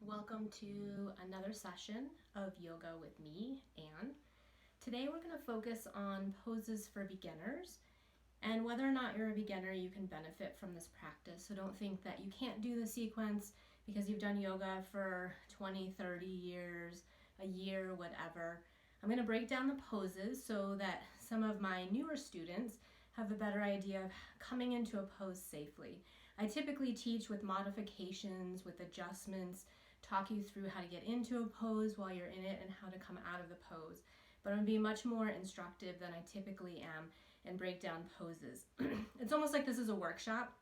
Welcome to another session of yoga with me, Anne. Today we're going to focus on poses for beginners, and whether or not you're a beginner, you can benefit from this practice. So don't think that you can't do the sequence because you've done yoga for 20, 30 years, a year, whatever. I'm going to break down the poses so that some of my newer students have a better idea of coming into a pose safely. I typically teach with modifications, with adjustments, talk you through how to get into a pose while you're in it and how to come out of the pose. But I'm going to be much more instructive than I typically am and break down poses. It's almost like this is a workshop,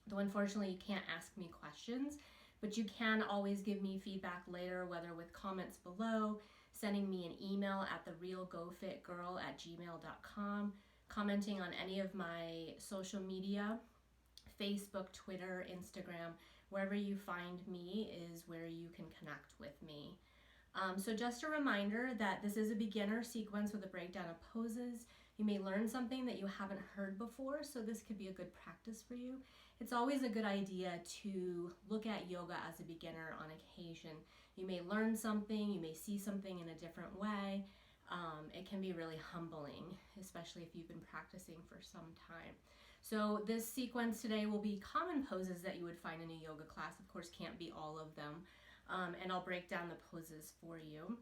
though unfortunately you can't ask me questions, but you can always give me feedback later, whether with comments below, sending me an email at therealgofitgirl@gmail.com, commenting on any of my social media, Facebook, Twitter, Instagram, wherever you find me is where you can connect with me. So just a reminder that this is a beginner sequence with a breakdown of poses. You may learn something that you haven't heard before, so this could be a good practice for you. It's always a good idea to look at yoga as a beginner on occasion. You may learn something, you may see something in a different way. It can be really humbling, especially if you've been practicing for some time. So this sequence today will be common poses that you would find in a yoga class. Of course, can't be all of them. And I'll break down the poses for you.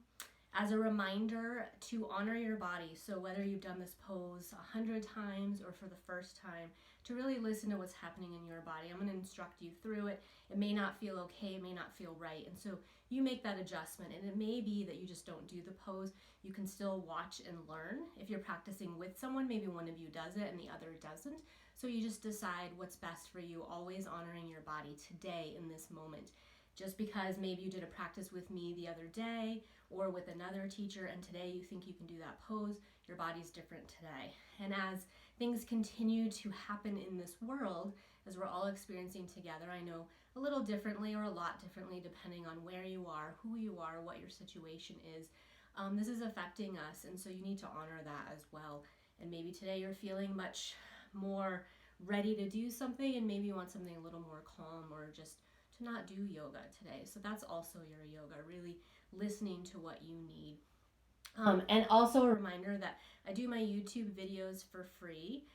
As a reminder to honor your body, so whether you've done this pose 100 times or for the first time, to really listen to what's happening in your body. I'm going to instruct you through it. It may not feel okay, it may not feel right, and so you make that adjustment. And it may be that you just don't do the pose. You can still watch and learn. If you're practicing with someone, maybe one of you does it and the other doesn't. So you just decide what's best for you, always honoring your body today in this moment. Just because maybe you did a practice with me the other day or with another teacher and today you think you can do that pose, your body's different today. And as things continue to happen in this world, as we're all experiencing together, I know a little differently or a lot differently depending on where you are, who you are, what your situation is. This is affecting us, and so you need to honor that as well. And maybe today you're feeling much more ready to do something and maybe you want something a little more calm or just to not do yoga today. So that's also your yoga, really listening to what you need. And also a reminder that I do my YouTube videos for free.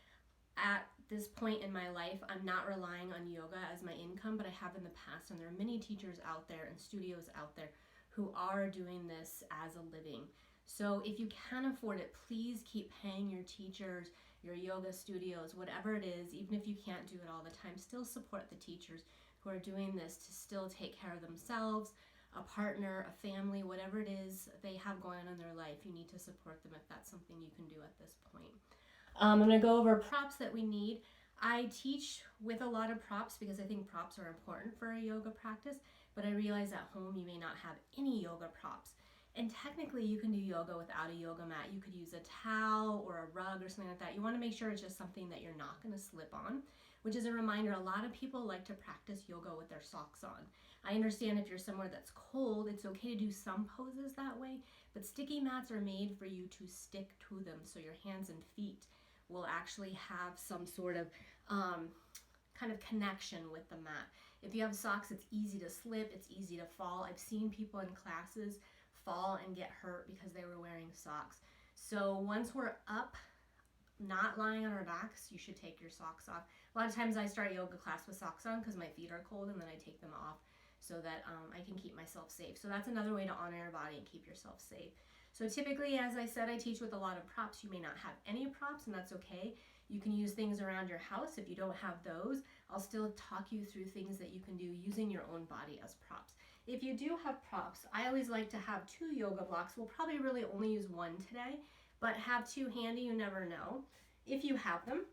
At this point in my life, I'm not relying on yoga as my income, but I have in the past, and there are many teachers out there and studios out there who are doing this as a living. So if you can afford it, please keep paying your teachers, your yoga studios, whatever it is, even if you can't do it all the time, still support the teachers who are doing this to still take care of themselves, a partner, a family, whatever it is they have going on in their life. You need to support them if that's something you can do at this point. I'm going to go over props that we need. I teach with a lot of props because I think props are important for a yoga practice, but I realize at home you may not have any yoga props. And technically you can do yoga without a yoga mat. You could use a towel or a rug or something like that. You want to make sure it's just something that you're not going to slip on, which is a reminder, a lot of people like to practice yoga with their socks on. I understand if you're somewhere that's cold, it's okay to do some poses that way, but sticky mats are made for you to stick to them so your hands and feet will actually have some sort of kind of connection with the mat. If you have socks, it's easy to slip, it's easy to fall. I've seen people in classes fall and get hurt because they were wearing socks. So once we're up, not lying on our backs, you should take your socks off. A lot of times I start yoga class with socks on because my feet are cold, and then I take them off so that I can keep myself safe. So that's another way to honor your body and keep yourself safe. So typically, as I said, I teach with a lot of props. You may not have any props, and that's okay. You can use things around your house. If you don't have those, I'll still talk you through things that you can do using your own body as props. If you do have props, I always like to have 2 yoga blocks. We'll probably really only use 1 today, but have 2 handy, you never know. If you have them,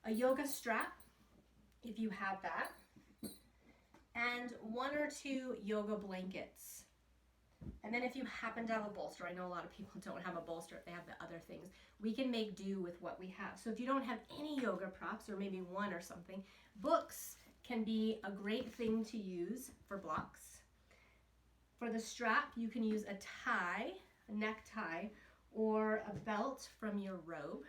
a yoga strap, if you have that, and 1 or 2 yoga blankets. And then if you happen to have a bolster, I know a lot of people don't have a bolster if they have the other things, we can make do with what we have. So if you don't have any yoga props, or maybe 1 or something, books can be a great thing to use for blocks. For the strap, you can use a tie, a necktie, or a belt from your robe.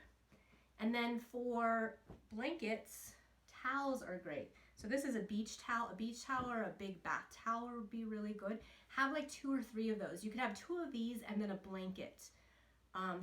And then for blankets, towels are great. So this is a beach towel. A beach towel or a big bath towel would be really good. Have like 2 or 3 of those. You could have 2 of these and then a blanket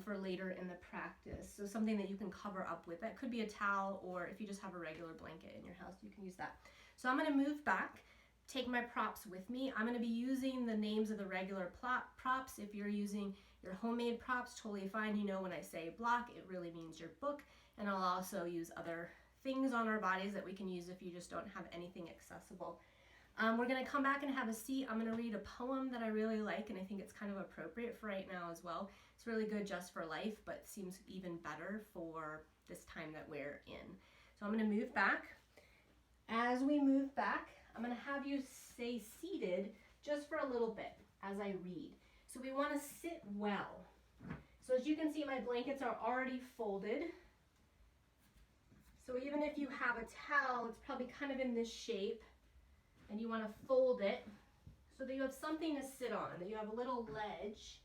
for later in the practice. So something that you can cover up with. That could be a towel, or if you just have a regular blanket in your house, you can use that. So I'm going to move back, take my props with me. I'm going to be using the names of the regular props. If you're using your homemade props, totally fine. You know, when I say block, it really means your book. And I'll also use other things on our bodies that we can use if you just don't have anything accessible. We're going to come back and have a seat. I'm going to read a poem that I really like, and I think it's kind of appropriate for right now as well. It's really good just for life, but seems even better for this time that we're in. So I'm going to move back. As we move back, I'm going to have you stay seated just for a little bit as I read. So we want to sit well. So as you can see, my blankets are already folded. So even if you have a towel, it's probably kind of in this shape, and you want to fold it so that you have something to sit on, that you have a little ledge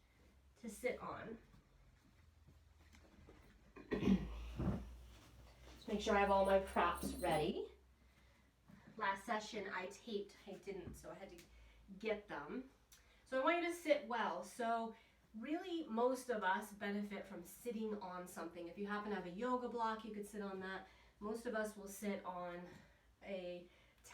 to sit on. Just make sure I have all my props ready. Last session I didn't, so I had to get them. So I want you to sit well. So really most of us benefit from sitting on something. If you happen to have a yoga block, you could sit on that. Most of us will sit on a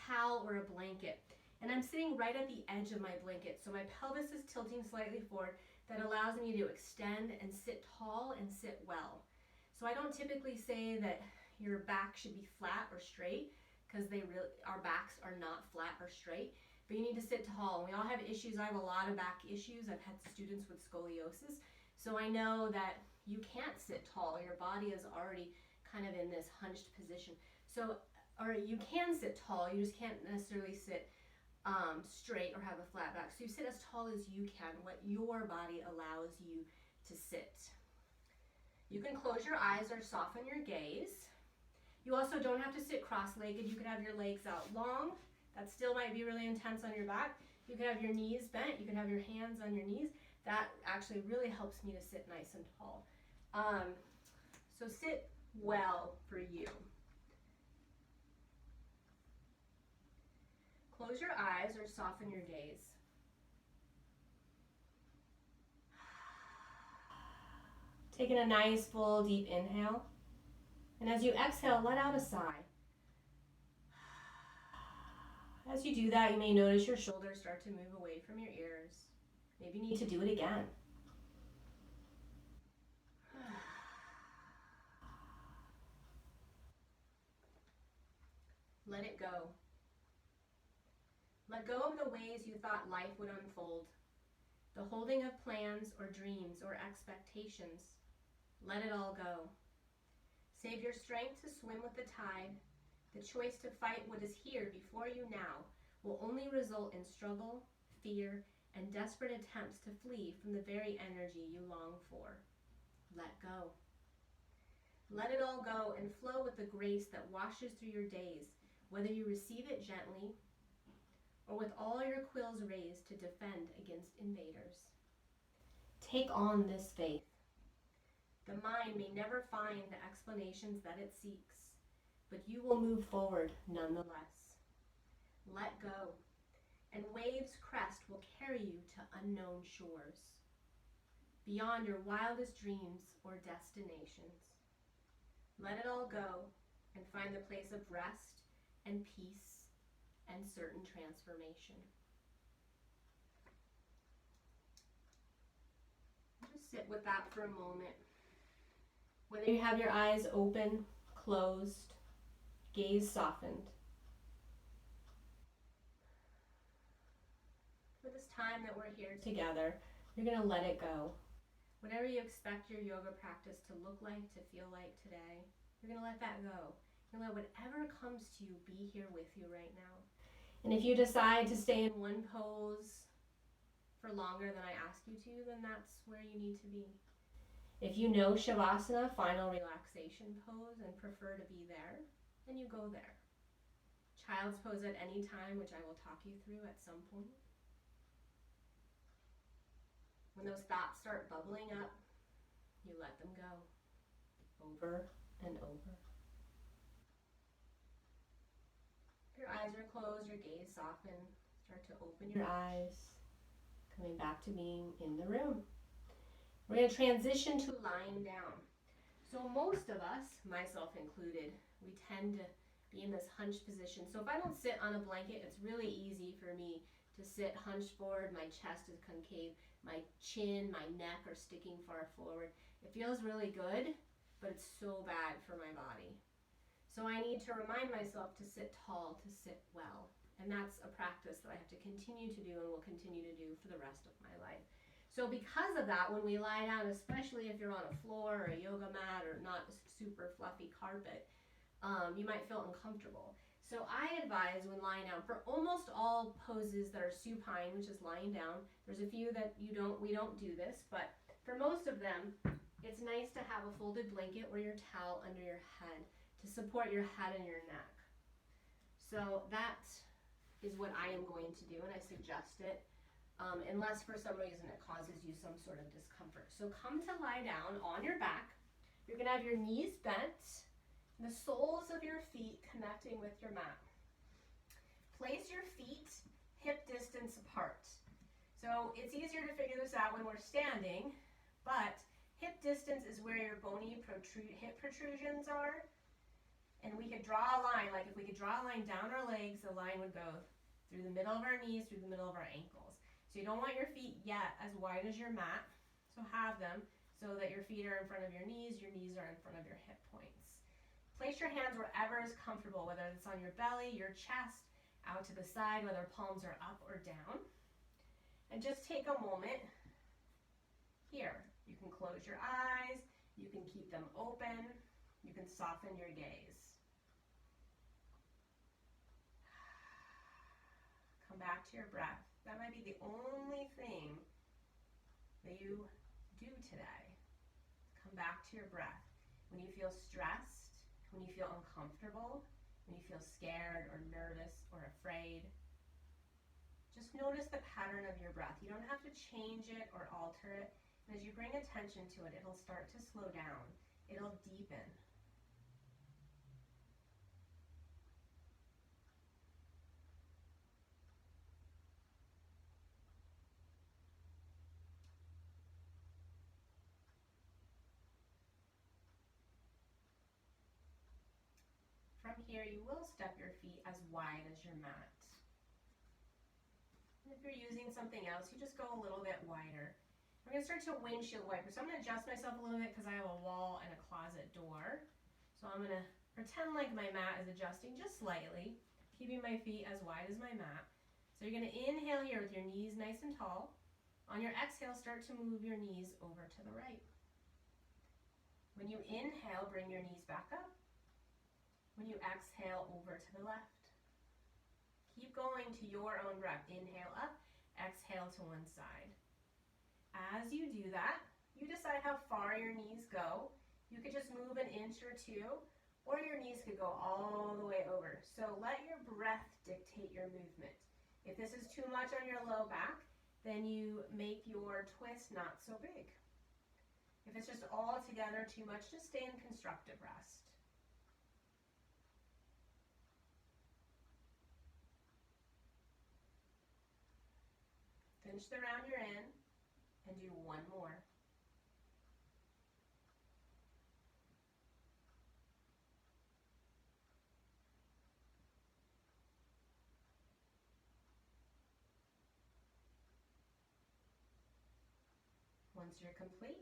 towel or a blanket. And I'm sitting right at the edge of my blanket. So my pelvis is tilting slightly forward. That allows me to extend and sit tall and sit well. So I don't typically say that your back should be flat or straight, because our backs are not flat or straight, but you need to sit tall. We all have issues. I have a lot of back issues. I've had students with scoliosis. So I know that you can't sit tall. Your body is already kind of in this hunched position. So, or you can sit tall, you just can't necessarily sit straight or have a flat back. So you sit as tall as you can, what your body allows you to sit. You can close your eyes or soften your gaze. You also don't have to sit cross-legged. You can have your legs out long. That still might be really intense on your back. You can have your knees bent. You can have your hands on your knees. That actually really helps me to sit nice and tall. So sit well for you. Close your eyes or soften your gaze. Taking a nice full deep inhale. And as you exhale, let out a sigh. As you do that, you may notice your shoulders start to move away from your ears. Maybe you need to do it again. Let it go. Let go of the ways you thought life would unfold, the holding of plans or dreams or expectations. Let it all go. Save your strength to swim with the tide. The choice to fight what is here before you now will only result in struggle, fear, and desperate attempts to flee from the very energy you long for. Let go. Let it all go and flow with the grace that washes through your days, whether you receive it gently or with all your quills raised to defend against invaders. Take on this faith. The mind may never find the explanations that it seeks, but you will move forward nonetheless. Let go, and waves' crest will carry you to unknown shores, beyond your wildest dreams or destinations. Let it all go and find the place of rest and peace and certain transformation. Just sit with that for a moment. Whether you have your eyes open, closed, gaze softened. For this time that we're here together, you're going to let it go. Whatever you expect your yoga practice to look like, to feel like today, you're going to let that go. You're going to let whatever comes to you be here with you right now. And if you decide to stay in one pose for longer than I ask you to, then that's where you need to be. If you know Shavasana, final relaxation pose, and prefer to be there, then you go there. Child's pose at any time, which I will talk you through at some point. When those thoughts start bubbling up, you let them go over and over. your eyes are closed, your gaze soften. Start to open your eyes, coming back to being in the room. We're going to transition to lying down. So most of us, myself included, we tend to be in this hunched position. So if I don't sit on a blanket, it's really easy for me to sit hunched forward, my chest is concave, my chin, my neck are sticking far forward. It feels really good, but it's so bad for my body. So I need to remind myself to sit tall, to sit well. And that's a practice that I have to continue to do and will continue to do for the rest of my life. So because of that, when we lie down, especially if you're on a floor or a yoga mat or not super fluffy carpet, you might feel uncomfortable. So I advise when lying down, for almost all poses that are supine, which is lying down, there's a few that we don't do this, but for most of them, it's nice to have a folded blanket or your towel under your head to support your head and your neck. So that is what I am going to do, and I suggest it, unless for some reason it causes you some sort of discomfort. So come to lie down on your back. You're going to have your knees bent, the soles of your feet connecting with your mat. Place your feet hip distance apart. So it's easier to figure this out when we're standing, but hip distance is where your bony hip protrusions are. And we could draw a line, like if we could draw a line down our legs, the line would go through the middle of our knees, through the middle of our ankles. So you don't want your feet yet as wide as your mat, so have them so that your feet are in front of your knees are in front of your hip points. Place your hands wherever is comfortable, whether it's on your belly, your chest, out to the side, whether palms are up or down. And just take a moment here. You can close your eyes, you can keep them open, you can soften your gaze. Come back to your breath. That might be the only thing that you do today. Come back to your breath. When you feel stressed, when you feel uncomfortable, when you feel scared or nervous or afraid, just notice the pattern of your breath. You don't have to change it or alter it. And as you bring attention to it, it'll start to slow down. It'll deepen. From here, you will step your feet as wide as your mat. And if you're using something else, you just go a little bit wider. We're going to start to windshield wiper. So I'm going to adjust myself a little bit because I have a wall and a closet door. So I'm going to pretend like my mat is adjusting just slightly, keeping my feet as wide as my mat. So you're going to inhale here with your knees nice and tall. On your exhale, start to move your knees over to the right. When you inhale, bring your knees back up. When you exhale, over to the left. Keep going to your own breath. Inhale up, exhale to one side. As you do that, you decide how far your knees go. You could just move an inch or two, or your knees could go all the way over. So let your breath dictate your movement. If this is too much on your low back, then you make your twist not so big. If it's just all together too much, just stay in constructive rest. Finish the round you're in and do one more. Once you're complete,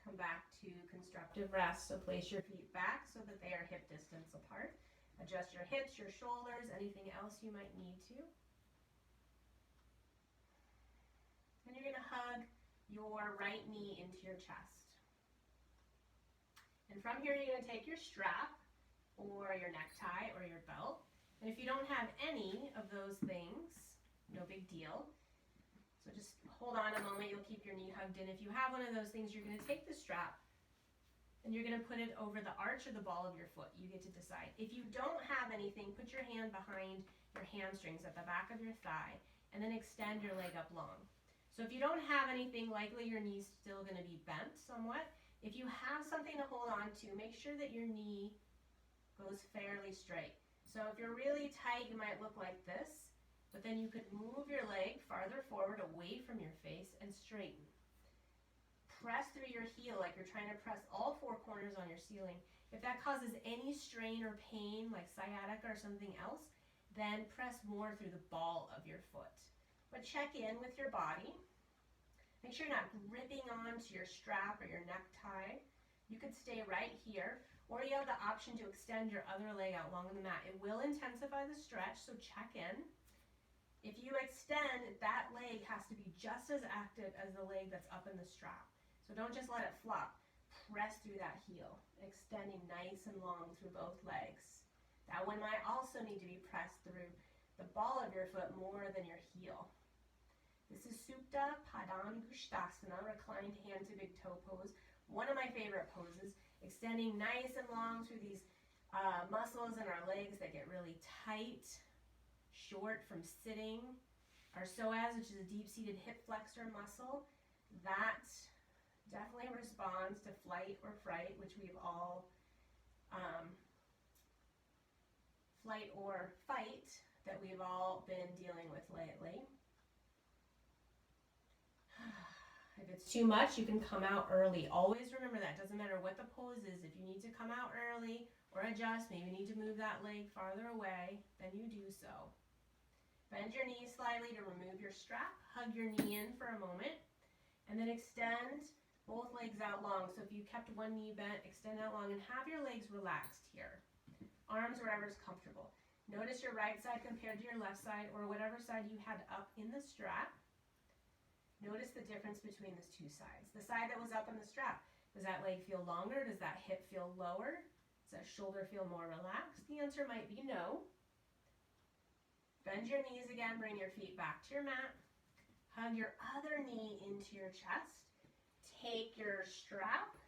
come back to constructive rest. So place your feet back so that they are hip distance apart. Adjust your hips, your shoulders, anything else you might need to. And you're going to hug your right knee into your chest. And from here, you're going to take your strap or your necktie or your belt. And if you don't have any of those things, no big deal. So just hold on a moment, you'll keep your knee hugged in. If you have one of those things, you're going to take the strap and you're going to put it over the arch or the ball of your foot. You get to decide. If you don't have anything, put your hand behind your hamstrings at the back of your thigh and then extend your leg up long. So if you don't have anything, likely your knee's still going to be bent somewhat. If you have something to hold on to, make sure that your knee goes fairly straight. So if you're really tight, you might look like this, but then you could move your leg farther forward away from your face and straighten. Press through your heel like you're trying to press all four corners on your ceiling. If that causes any strain or pain, like sciatica or something else, then press more through the ball of your foot. But check in with your body. Make sure you're not gripping onto your strap or your necktie. You could stay right here, or you have the option to extend your other leg out long on the mat. It will intensify the stretch, so check in. If you extend, that leg has to be just as active as the leg that's up in the strap. So don't just let it flop. Press through that heel, extending nice and long through both legs. That one might also need to be pressed through the ball of your foot more than your heel. This is Supta Padangusthasana, reclined hand to big toe pose. One of my favorite poses, extending nice and long through these muscles in our legs that get really tight, short from sitting. Our psoas, which is a deep-seated hip flexor muscle, that definitely responds to flight or fright, which we've all, flight or fight, that we've all been dealing with lately. If it's too much, you can come out early. Always remember that. Doesn't matter what the pose is. If you need to come out early or adjust, maybe you need to move that leg farther away, then you do so. Bend your knees slightly to remove your strap. Hug your knee in for a moment. And then extend both legs out long. So if you kept one knee bent, extend out long and have your legs relaxed here. Arms wherever is comfortable. Notice your right side compared to your left side, or whatever side you had up in the strap. Notice the difference between those two sides. The side that was up in the strap, does that leg feel longer? Does that hip feel lower? Does that shoulder feel more relaxed? The answer might be no. Bend your knees again, bring your feet back to your mat. Hug your other knee into your chest. Take your strap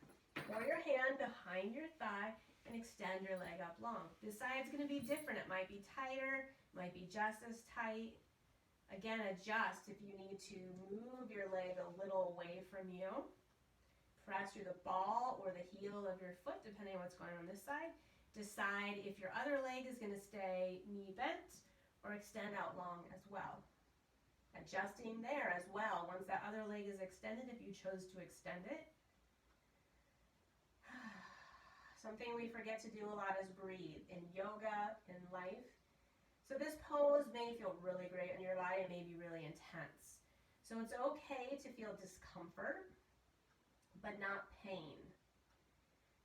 or your hand behind your thigh and extend your leg up long. This side's going to be different. It might be tighter, might be just as tight. Again, adjust if you need to move your leg a little away from you. Press through the ball or the heel of your foot, depending on what's going on this side. Decide if your other leg is going to stay knee bent or extend out long as well. Adjusting there as well. Once that other leg is extended, if you chose to extend it. Something we forget to do a lot is breathe. In yoga, in life. So this pose may feel really great on your body. It may be really intense. So it's okay to feel discomfort, but not pain.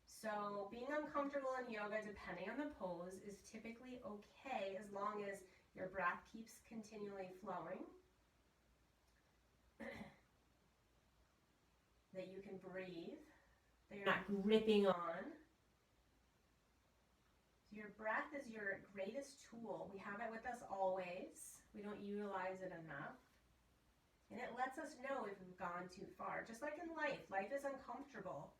So being uncomfortable in yoga, depending on the pose, is typically okay as long as your breath keeps continually flowing. That you can breathe, that you're not gripping on. So your breath is your greatest tool. We have it with us always. We don't utilize it enough. And it lets us know if we've gone too far. Just like in life, life is uncomfortable.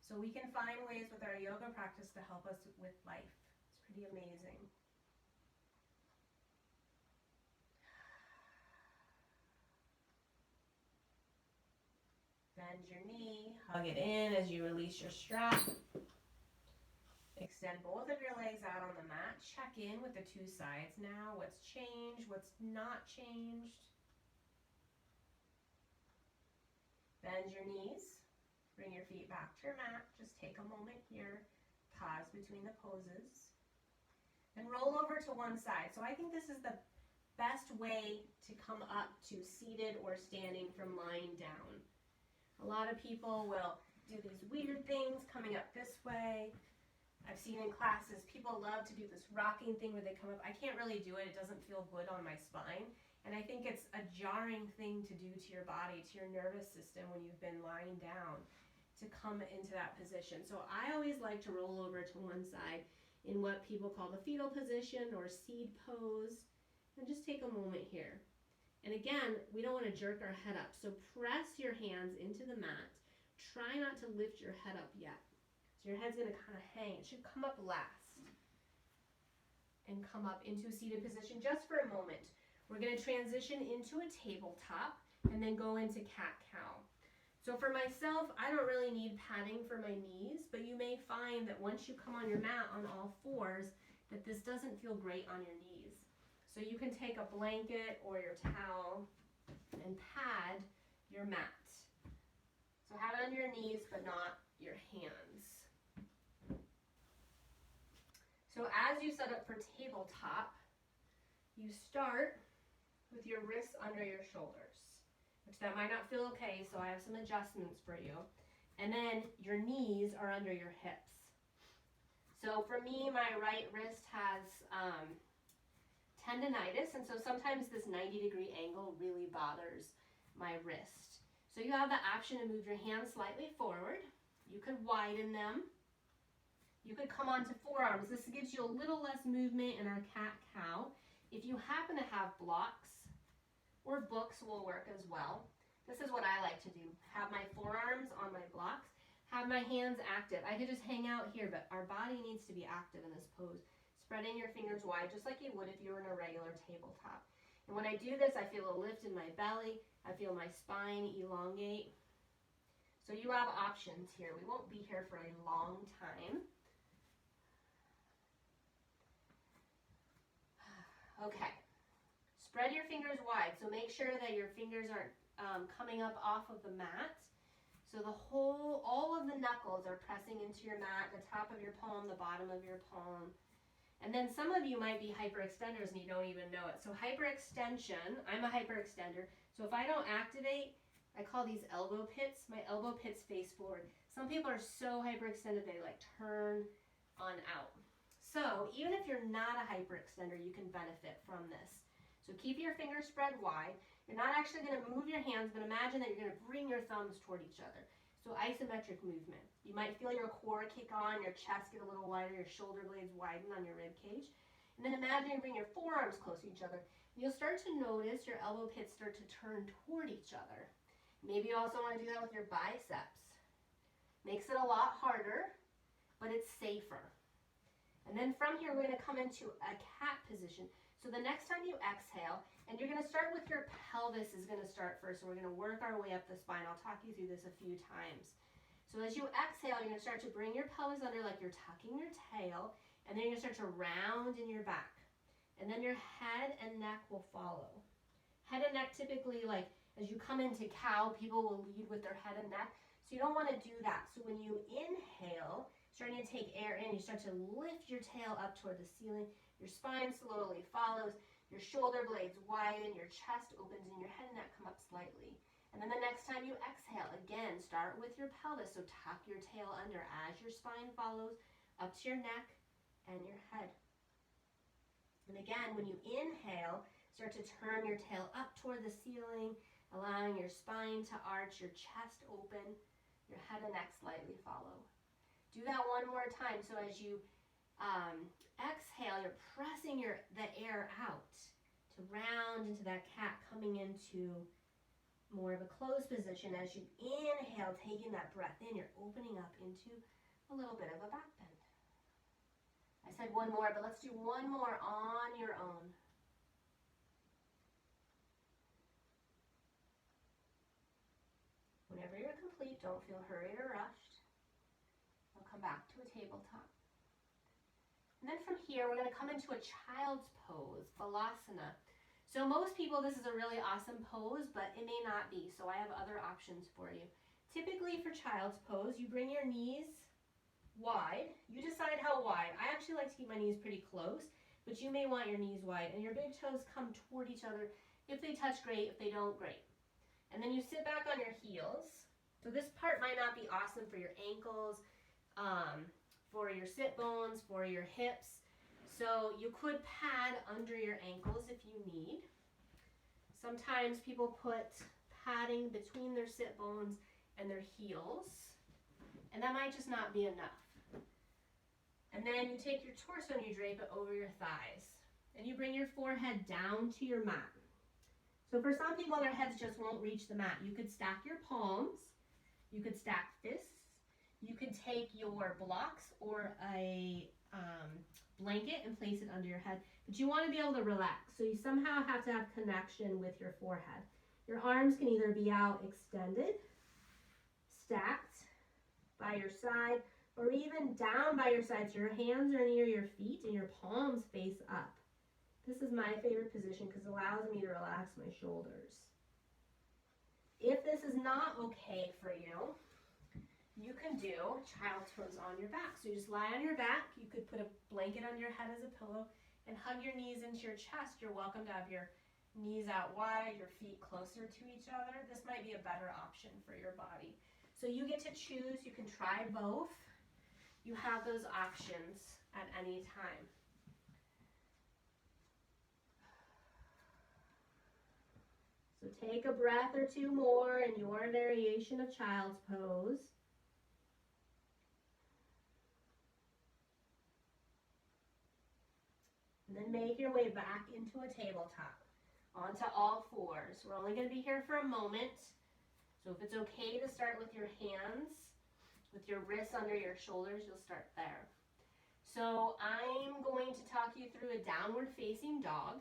So we can find ways with our yoga practice to help us with life. It's pretty amazing. Bend your knee, hug it in as you release your strap. Extend both of your legs out on the mat. Check in with the two sides now. What's changed? What's not changed? Bend your knees. Bring your feet back to your mat. Just take a moment here. Pause between the poses. And roll over to one side. So I think this is the best way to come up to seated or standing from lying down. A lot of people will do these weird things coming up this way. I've seen in classes, people love to do this rocking thing where they come up. I can't really do it. It doesn't feel good on my spine. And I think it's a jarring thing to do to your body, to your nervous system when you've been lying down, to come into that position. So I always like to roll over to one side in what people call the fetal position or seed pose. And just take a moment here. And again, we don't want to jerk our head up. So press your hands into the mat. Try not to lift your head up yet. So your head's going to kind of hang. It should come up last. And come up into a seated position just for a moment. We're going to transition into a tabletop and then go into cat-cow. So for myself, I don't really need padding for my knees, but you may find that once you come on your mat on all fours, that this doesn't feel great on your knees. So you can take a blanket or your towel and pad your mat. So have it on your knees, but not your hands. So as you set up for tabletop, you start with your wrists under your shoulders, which that might not feel okay, so I have some adjustments for you. And then your knees are under your hips. So for me, my right wrist has tendonitis, and so sometimes this 90-degree angle really bothers my wrist. So you have the option to move your hands slightly forward. You could widen them. You could come onto forearms. This gives you a little less movement in our cat-cow. If you happen to have blocks, or books will work as well. This is what I like to do. Have my forearms on my blocks, have my hands active. I could just hang out here, but our body needs to be active in this pose. Spreading your fingers wide, just like you would if you were in a regular tabletop. And when I do this, I feel a lift in my belly. I feel my spine elongate. So you have options here. We won't be here for a long time. Okay. Spread your fingers wide. So make sure that your fingers aren't coming up off of the mat. So all of the knuckles are pressing into your mat, the top of your palm, the bottom of your palm. And then some of you might be hyperextenders and you don't even know it. So hyperextension, I'm a hyperextender. So if I don't activate, I call these elbow pits. My elbow pits face forward. Some people are so hyperextended they like turn on out. So even if you're not a hyperextender, you can benefit from this. So keep your fingers spread wide. You're not actually going to move your hands, but imagine that you're going to bring your thumbs toward each other. So isometric movement. You might feel your core kick on, your chest get a little wider, your shoulder blades widen on your rib cage. And then imagine you bring your forearms close to each other. And you'll start to notice your elbow pits start to turn toward each other. Maybe you also want to do that with your biceps. Makes it a lot harder, but it's safer. And then from here, we're going to come into a cat position. So the next time you exhale, and you're going to start with your pelvis is going to start first, and we're going to work our way up the spine. I'll talk you through this a few times. So as you exhale, you're going to start to bring your pelvis under like you're tucking your tail, and then you're going to start to round in your back. And then your head and neck will follow. Head and neck typically, like as you come into cow, people will lead with their head and neck. So you don't want to do that. So when you inhale, starting to take air in, you start to lift your tail up toward the ceiling. Your spine slowly follows. Your shoulder blades widen. Your chest opens and your head and neck come up slightly. And then the next time you exhale, again, start with your pelvis. So tuck your tail under as your spine follows up to your neck and your head. And again, when you inhale, start to turn your tail up toward the ceiling, allowing your spine to arch, your chest open, your head and neck slightly follow. Do that one more time. So as you exhale, you're pressing the air out to round into that cat, coming into more of a closed position. As you inhale, taking that breath in, you're opening up into a little bit of a back bend. I said one more, but let's do one more on your own. Whenever you're complete, don't feel hurried or rushed. We'll come back to a tabletop. And then from here, we're going to come into a child's pose, Balasana. So most people, this is a really awesome pose, but it may not be. So I have other options for you. Typically for child's pose, you bring your knees wide. You decide how wide. I actually like to keep my knees pretty close, but you may want your knees wide. And your big toes come toward each other. If they touch, great. If they don't, great. And then you sit back on your heels. So this part might not be awesome for your ankles, for your sit bones, for your hips. So you could pad under your ankles if you need. Sometimes people put padding between their sit bones and their heels, and that might just not be enough. And then you take your torso and you drape it over your thighs. And you bring your forehead down to your mat. So for some people, their heads just won't reach the mat. You could stack your palms. You could stack fists. You could take your blocks or a blanket and place it under your head. But you want to be able to relax. So you somehow have to have connection with your forehead. Your arms can either be out extended, stacked by your side, or even down by your sides. Your hands are near your feet and your palms face up. This is my favorite position because it allows me to relax my shoulders. If this is not okay for you, you can do child's pose on your back. So you just lie on your back. You could put a blanket on your head as a pillow and hug your knees into your chest. You're welcome to have your knees out wide, your feet closer to each other. This might be a better option for your body. So you get to choose. You can try both. You have those options at any time. So take a breath or two more in your variation of child's pose. And then make your way back into a tabletop, onto all fours. We're only going to be here for a moment. So if it's okay to start with your hands, with your wrists under your shoulders, you'll start there. So I'm going to talk you through a downward facing dog.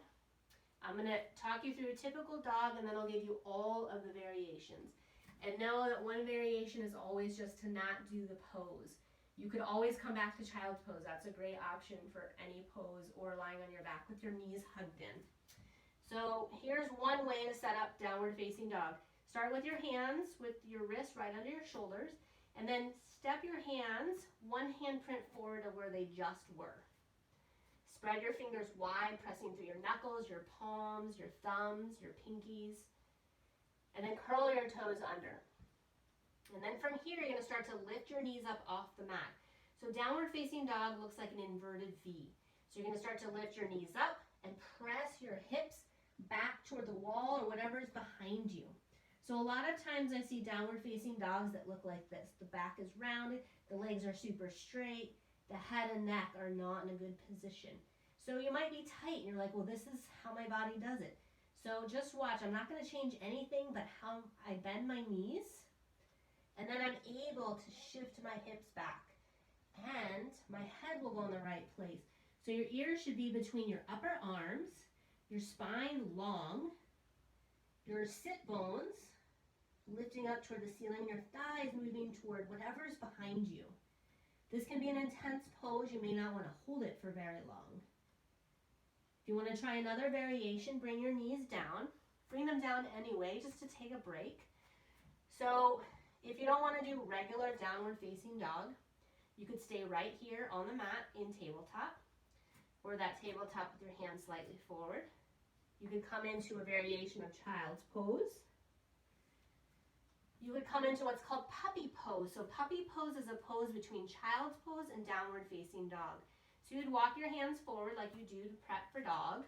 I'm going to talk you through a typical dog, and then I'll give you all of the variations. And know that one variation is always just to not do the pose. You could always come back to child's pose. That's a great option for any pose, or lying on your back with your knees hugged in. So here's one way to set up downward facing dog. Start with your hands, with your wrists right under your shoulders, and then step your hands one handprint forward of where they just were. Spread your fingers wide, pressing through your knuckles, your palms, your thumbs, your pinkies, and then curl your toes under. And then from here, you're going to start to lift your knees up off the mat. So downward facing dog looks like an inverted V. So you're going to start to lift your knees up and press your hips back toward the wall or whatever is behind you. So a lot of times I see downward facing dogs that look like this. The back is rounded, the legs are super straight, the head and neck are not in a good position. So you might be tight and you're like, well, this is how my body does it. So just watch. I'm not going to change anything but how I bend my knees. And then I'm able to shift my hips back. And my head will go in the right place. So your ears should be between your upper arms, your spine long, your sit bones lifting up toward the ceiling, your thighs moving toward whatever's behind you. This can be an intense pose. You may not want to hold it for very long. If you want to try another variation, bring your knees down. Bring them down anyway, just to take a break. So if you don't want to do regular downward facing dog, you could stay right here on the mat in tabletop, or that tabletop with your hands slightly forward. You could come into a variation of child's pose. You would come into what's called puppy pose. So puppy pose is a pose between child's pose and downward facing dog. So you'd walk your hands forward like you do to prep for dog,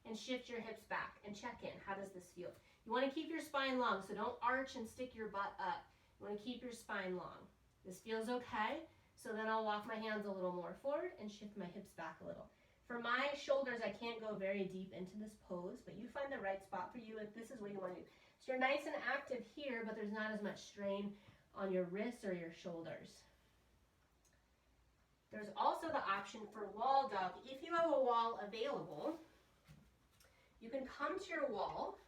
and shift your hips back and check in. How does this feel? You want to keep your spine long, so don't arch and stick your butt up. You want to keep your spine long. This feels okay, so then I'll walk my hands a little more forward and shift my hips back a little. For my shoulders, I can't go very deep into this pose, but you find the right spot for you if this is what you want to do. So you're nice and active here, but there's not as much strain on your wrists or your shoulders. There's also the option for wall dog. If you have a wall available, you can come to your wall,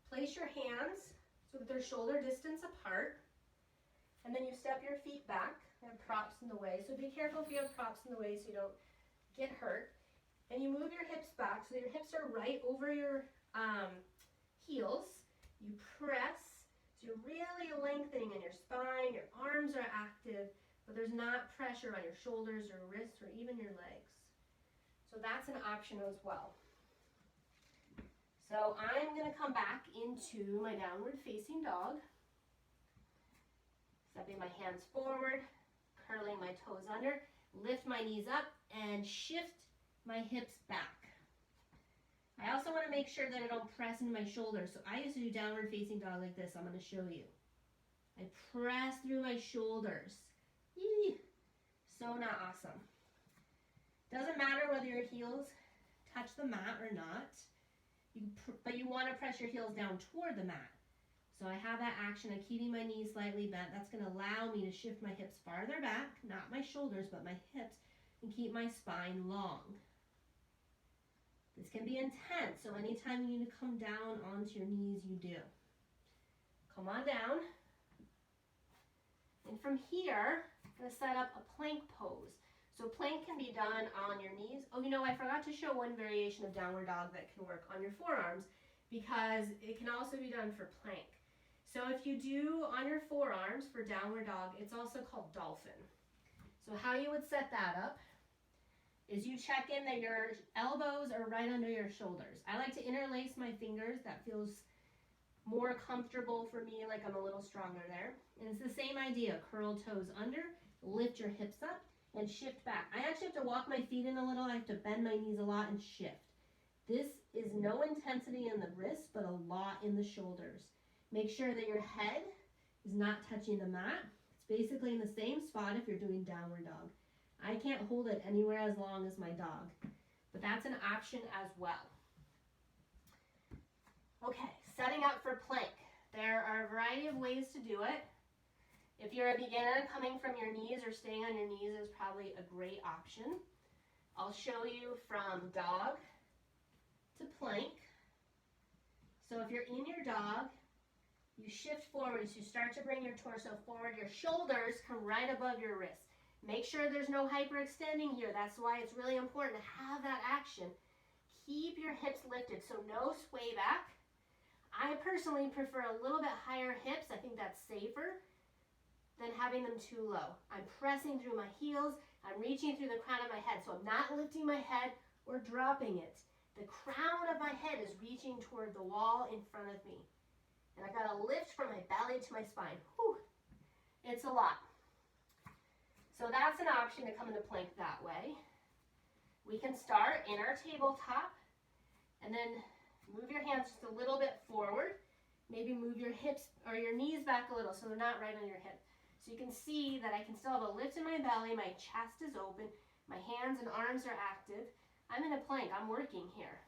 place your hands so that they're shoulder distance apart, and then you step your feet back. I have props in the way, so be careful if you have props in the way so you don't get hurt. And you move your hips back so your hips are right over your heels. You press, so you're really lengthening in your spine, your arms are active, but there's not pressure on your shoulders or wrists or even your legs. So that's an option as well. So I'm going to come back into my downward facing dog. Stepping my hands forward, curling my toes under, lift my knees up, and shift my hips back. I also want to make sure that I don't press into my shoulders. So I used to do downward facing dog like this. I'm going to show you. I press through my shoulders. Eee. So not awesome. Doesn't matter whether your heels touch the mat or not, but you want to press your heels down toward the mat. So I have that action of keeping my knees slightly bent. That's going to allow me to shift my hips farther back, not my shoulders, but my hips, and keep my spine long. This can be intense, so anytime you need to come down onto your knees, you do. Come on down. And from here, I'm going to set up a plank pose. So plank can be done on your knees. Oh, I forgot to show one variation of downward dog that can work on your forearms, because it can also be done for plank. So if you do on your forearms for downward dog, it's also called dolphin. So how you would set that up is you check in that your elbows are right under your shoulders. I like to interlace my fingers. That feels more comfortable for me, like I'm a little stronger there. And it's the same idea. Curl toes under, lift your hips up, and shift back. I actually have to walk my feet in a little. I have to bend my knees a lot and shift. This is no intensity in the wrists, but a lot in the shoulders. Make sure that your head is not touching the mat. It's basically in the same spot if you're doing downward dog. I can't hold it anywhere as long as my dog, but that's an option as well. Okay, setting up for plank. There are a variety of ways to do it. If you're a beginner, coming from your knees or staying on your knees is probably a great option. I'll show you from dog to plank. So if you're in your dog, you shift forward. So you start to bring your torso forward. Your shoulders come right above your wrists. Make sure there's no hyperextending here. That's why it's really important to have that action. Keep your hips lifted, so no sway back. I personally prefer a little bit higher hips. I think that's safer than having them too low. I'm pressing through my heels. I'm reaching through the crown of my head, so I'm not lifting my head or dropping it. The crown of my head is reaching toward the wall in front of me. And I've got to lift from my belly to my spine. Whew. It's a lot. So that's an option to come into plank that way. We can start in our tabletop and then move your hands just a little bit forward. Maybe move your hips or your knees back a little so they're not right on your hip. So you can see that I can still have a lift in my belly, my chest is open, my hands and arms are active. I'm in a plank, I'm working here.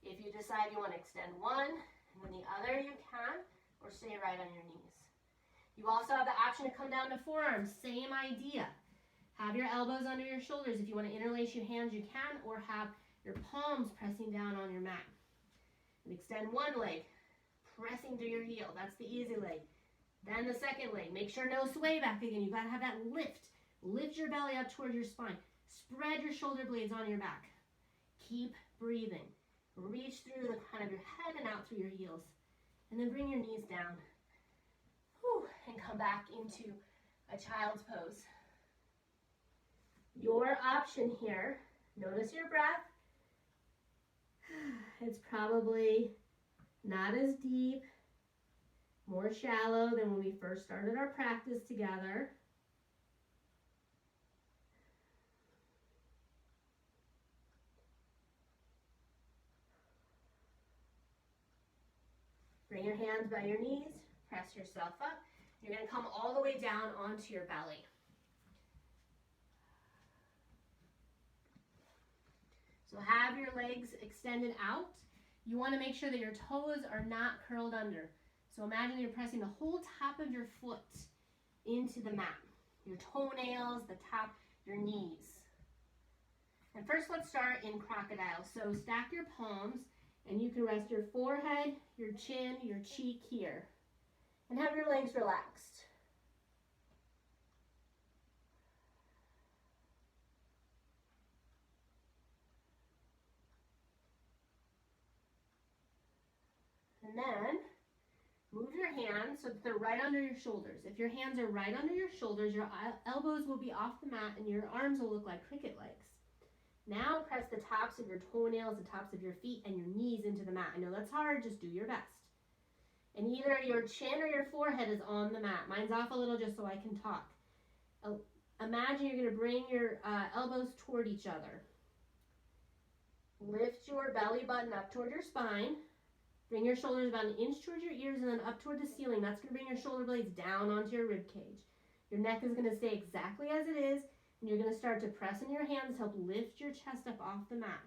If you decide you want to extend one and then the other, you can, or stay right on your knees. You also have the option to come down to forearms, same idea. Have your elbows under your shoulders. If you want to interlace your hands, you can, or have your palms pressing down on your mat. And extend one leg, pressing through your heel. That's the easy leg. Then the second leg. Make sure no sway back again. You've got to have that lift. Lift your belly up toward your spine. Spread your shoulder blades on your back. Keep breathing. Reach through the crown of your head and out through your heels. And then bring your knees down. And come back into a child's pose. Your option here, notice your breath. It's probably not as deep, more shallow than when we first started our practice together. Bring your hands by your knees, press yourself up. You're going to come all the way down onto your belly. So have your legs extended out. You want to make sure that your toes are not curled under. So imagine you're pressing the whole top of your foot into the mat. Your toenails, the top, your knees. And first let's start in crocodile. So stack your palms and you can rest your forehead, your chin, your cheek here. And have your legs relaxed. And then move your hands so that they're right under your shoulders. If your hands are right under your shoulders, your elbows will be off the mat and your arms will look like cricket legs. Now press the tops of your toenails, the tops of your feet, and your knees into the mat. I know that's hard, just do your best. And either your chin or your forehead is on the mat. Mine's off a little just so I can talk. Imagine you're going to bring your elbows toward each other. Lift your belly button up toward your spine. Bring your shoulders about an inch towards your ears and then up toward the ceiling. That's going to bring your shoulder blades down onto your rib cage. Your neck is going to stay exactly as it is, and you're going to start to press in your hands to help lift your chest up off the mat.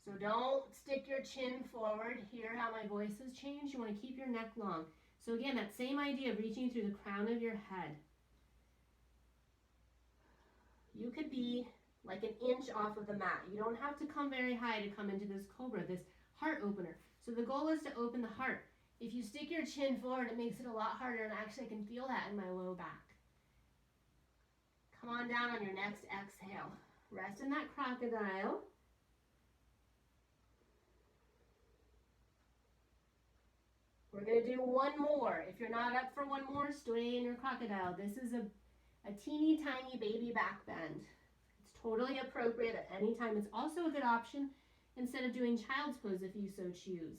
So don't stick your chin forward. Hear how my voice has changed? You want to keep your neck long. So again, that same idea of reaching through the crown of your head. You could be like an inch off of the mat. You don't have to come very high to come into this cobra, this heart opener. So the goal is to open the heart. If you stick your chin forward, it makes it a lot harder, and actually I can feel that in my low back. Come on down on your next exhale. Rest in that crocodile. We're going to do one more. If you're not up for one more, stay in your crocodile. This is a teeny tiny baby back bend. It's totally appropriate at any time. It's also a good option instead of doing child's pose if you so choose.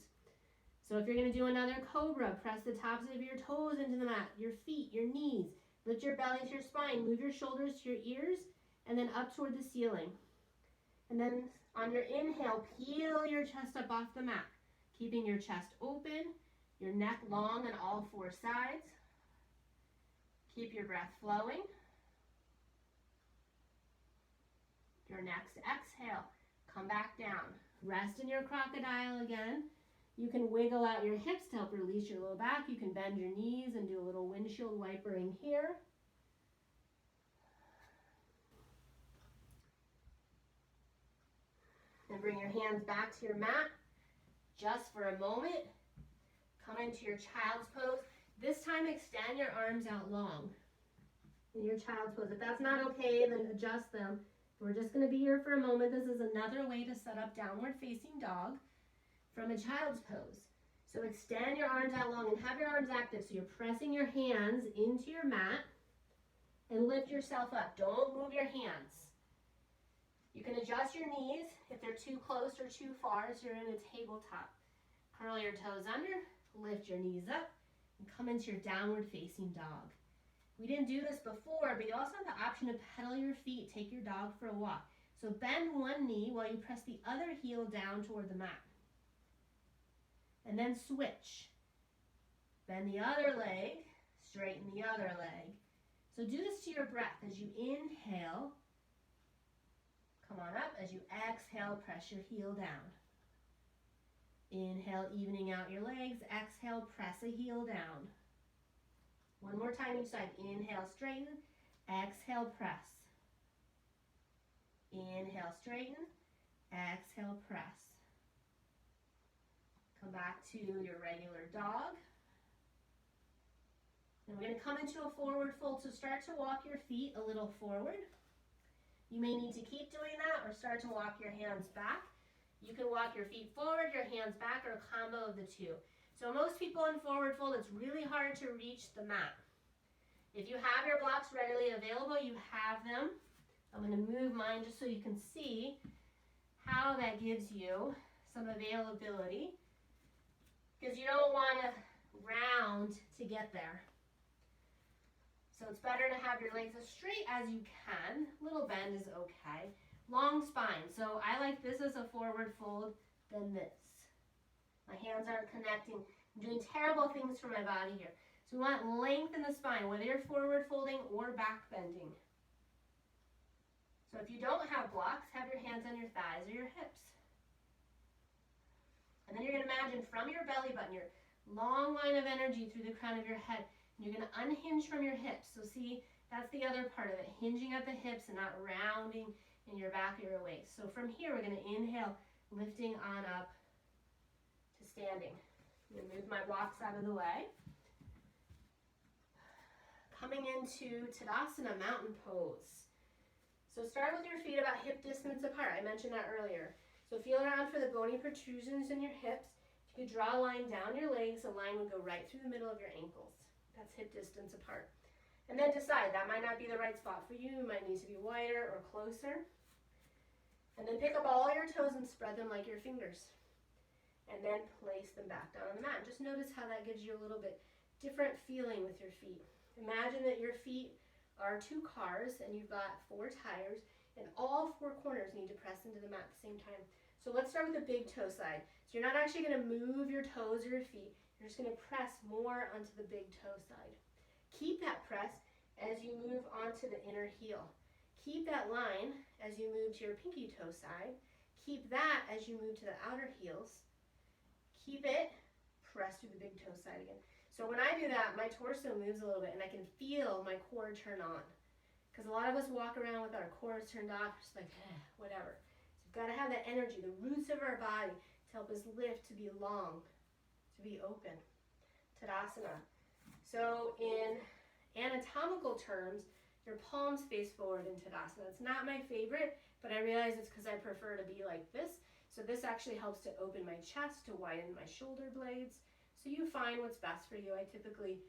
So if you're going to do another cobra, press the tops of your toes into the mat, your feet, your knees. Lift your belly to your spine. Move your shoulders to your ears and then up toward the ceiling. And then on your inhale, peel your chest up off the mat, keeping your chest open, your neck long on all four sides. Keep your breath flowing. Your next exhale, come back down. Rest in your crocodile again. You can wiggle out your hips to help release your low back. You can bend your knees and do a little windshield wipering here. And bring your hands back to your mat just for a moment. Come into your child's pose. This time extend your arms out long in your child's pose. If that's not okay, then adjust them. We're just going to be here for a moment. This is another way to set up downward facing dog from a child's pose. So extend your arms out long and have your arms active. So you're pressing your hands into your mat and lift yourself up. Don't move your hands. You can adjust your knees if they're too close or too far, so you're in a tabletop. Curl your toes under, lift your knees up, and come into your downward facing dog. We didn't do this before, but you also have the option to pedal your feet, take your dog for a walk. So bend one knee while you press the other heel down toward the mat. And then switch. Bend the other leg, straighten the other leg. So do this to your breath. As you inhale, come on up. As you exhale, press your heel down. Inhale, evening out your legs. Exhale, press a heel down. One more time each side. Inhale, straighten. Exhale, press. Inhale, straighten. Exhale, press. Come back to your regular dog. And we're going to come into a forward fold. So start to walk your feet a little forward. You may need to keep doing that or start to walk your hands back. You can walk your feet forward, your hands back, or a combo of the two. So most people in forward fold, it's really hard to reach the mat. If you have your blocks readily available, you have them. I'm going to move mine just so you can see how that gives you some availability, because you don't want to round to get there. So it's better to have your legs as straight as you can. Little bend is okay. Long spine. So I like this as a forward fold than this. My hands aren't connecting. I'm doing terrible things for my body here. So we want length in the spine, whether you're forward folding or back bending. So if you don't have blocks, have your hands on your thighs or your hips. And then you're going to imagine from your belly button, your long line of energy through the crown of your head. And you're going to unhinge from your hips. So see, that's the other part of it, hinging at the hips and not rounding in your back of your waist. So from here, we're going to inhale, lifting on up to standing. I'm going to move my blocks out of the way. Coming into Tadasana, mountain pose. So start with your feet about hip distance apart. I mentioned that earlier. So feel around for the bony protrusions in your hips. If you could draw a line down your legs, a line would go right through the middle of your ankles. That's hip distance apart. And then decide, that might not be the right spot for you. It might need to be wider or closer. And then pick up all your toes and spread them like your fingers. And then place them back down on the mat. Just notice how that gives you a little bit different feeling with your feet. Imagine that your feet are two cars and you've got four tires and all four corners need to press into the mat at the same time. So let's start with the big toe side. So you're not actually going to move your toes or your feet. You're just going to press more onto the big toe side. Keep that press as you move onto the inner heel. Keep that line as you move to your pinky toe side. Keep that as you move to the outer heels. Keep it, press through the big toe side again. So when I do that, my torso moves a little bit and I can feel my core turn on. Because a lot of us walk around with our cores turned off, just like, whatever. So you've got to have that energy, the roots of our body, to help us lift, to be long, to be open. Tadasana. So in anatomical terms, your palms face forward in Tadasana. It's not my favorite, but I realize it's because I prefer to be like this. So this actually helps to open my chest, to widen my shoulder blades. So you find what's best for you. I typically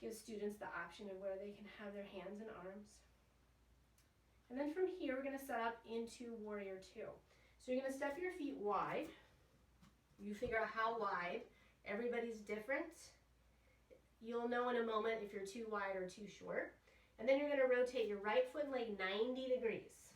give students the option of where they can have their hands and arms. And then from here, we're going to set up into Warrior Two. So you're going to step your feet wide. You figure out how wide. Everybody's different. You'll know in a moment if you're too wide or too short. And then you're going to rotate your right foot and leg 90 degrees.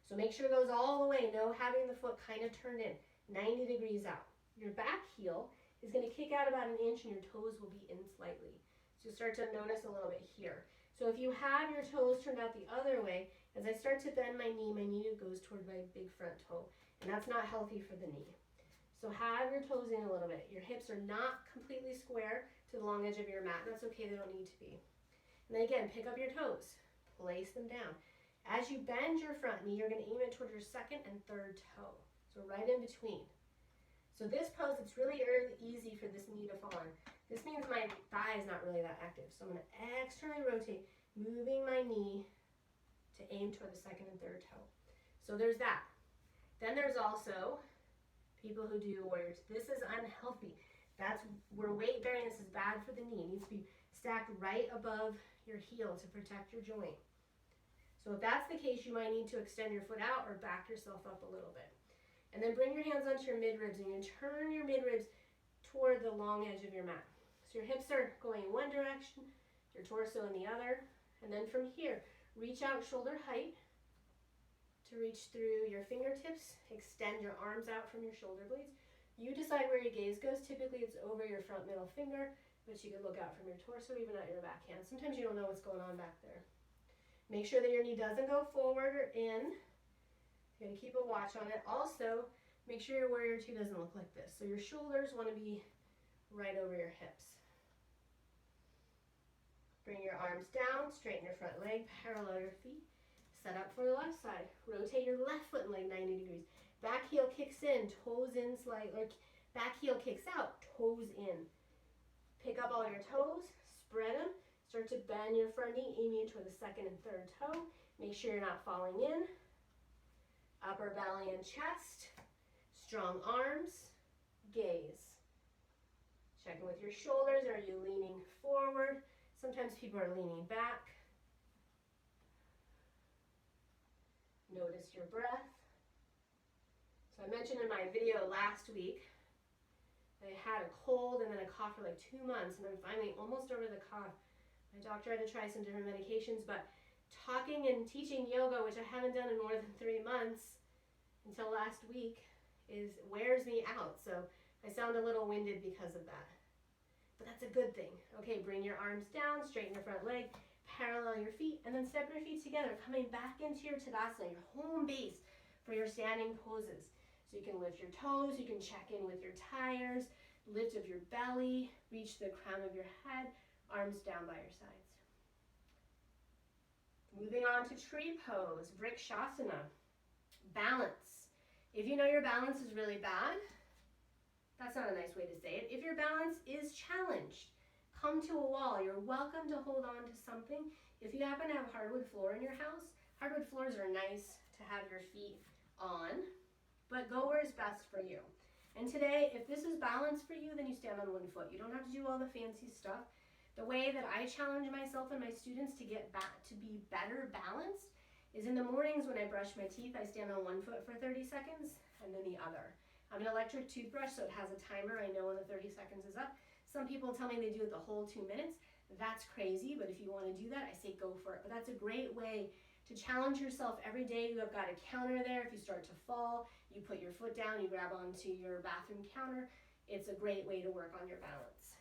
So make sure it goes all the way, no having the foot kind of turned in, 90 degrees out. Your back heel is going to kick out about an inch and your toes will be in slightly. So you'll start to notice a little bit here. So if you have your toes turned out the other way, as I start to bend my knee goes toward my big front toe. And that's not healthy for the knee. So have your toes in a little bit. Your hips are not completely square to the long edge of your mat. That's okay, they don't need to be. And then again, pick up your toes, place them down. As you bend your front knee, you're going to aim it toward your second and third toe. So right in between. So this pose, it's really easy for this knee to fall on. This means my thigh is not really that active. So I'm going to externally rotate, moving my knee to aim toward the second and third toe. So there's that. Then there's also people who do warriors. This is unhealthy. That's where weight bearing, this is bad for the knee. It needs to be stacked right above your heel to protect your joint. So if that's the case, you might need to extend your foot out or back yourself up a little bit. And then bring your hands onto your midribs and you turn your midribs toward the long edge of your mat. So your hips are going in one direction, your torso in the other. And then from here, reach out shoulder height to reach through your fingertips. Extend your arms out from your shoulder blades. You decide where your gaze goes. Typically it's over your front middle finger, but you can look out from your torso, even at your back hand. Sometimes you don't know what's going on back there. Make sure that your knee doesn't go forward or in. You're going to keep a watch on it. Also, make sure your Warrior Two doesn't look like this. So your shoulders want to be right over your hips. Bring your arms down, straighten your front leg, parallel your feet. Set up for the left side. Rotate your left foot and leg 90 degrees. Back heel kicks in, toes in slightly. Back heel kicks out, toes in. Pick up all your toes, spread them. Start to bend your front knee, aiming toward the second and third toe. Make sure you're not falling in. Upper belly and chest. Strong arms. Gaze. Check in with your shoulders. Are you leaning forward? Sometimes people are leaning back. Notice your breath. So I mentioned in my video last week, I had a cold and then a cough for like 2 months, and I'm finally almost over the cough. My doctor had to try some different medications, but talking and teaching yoga, which I haven't done in more than 3 months until last week, wears me out. So I sound a little winded because of that. But that's a good thing. Okay, bring your arms down, straighten your front leg, parallel your feet, and then step your feet together, coming back into your Tadasana, your home base for your standing poses. So you can lift your toes, you can check in with your tires, lift of your belly, reach the crown of your head, arms down by your sides. Moving on to tree pose, Vrikshasana, balance. If you know your balance is really bad, that's not a nice way to say it. If your balance is challenged, come to a wall. You're welcome to hold on to something. If you happen to have hardwood floor in your house, hardwood floors are nice to have your feet on, but go where is best for you. And today, if this is balance for you, then you stand on one foot. You don't have to do all the fancy stuff. The way that I challenge myself and my students to get back to be better balanced is in the mornings when I brush my teeth, I stand on one foot for 30 seconds and then the other. I have an electric toothbrush, so it has a timer. I know when the 30 seconds is up. Some people tell me they do it the whole 2 minutes. That's crazy, but if you want to do that, I say go for it. But that's a great way to challenge yourself every day. You have got a counter there. If you start to fall, you put your foot down, you grab onto your bathroom counter. It's a great way to work on your balance.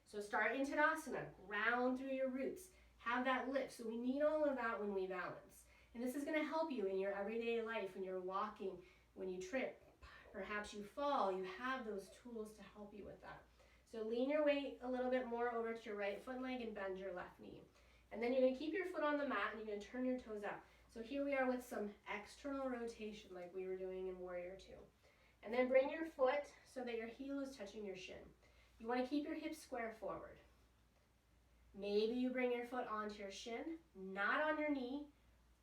So start in Tadasana, ground through your roots. Have that lift. So we need all of that when we balance. And this is going to help you in your everyday life, when you're walking, when you trip, perhaps you fall. You have those tools to help you with that. So lean your weight a little bit more over to your right foot leg and bend your left knee. And then you're going to keep your foot on the mat and you're going to turn your toes out. So here we are with some external rotation like we were doing in Warrior Two. And then bring your foot so that your heel is touching your shin. You want to keep your hips square forward. Maybe you bring your foot onto your shin, not on your knee,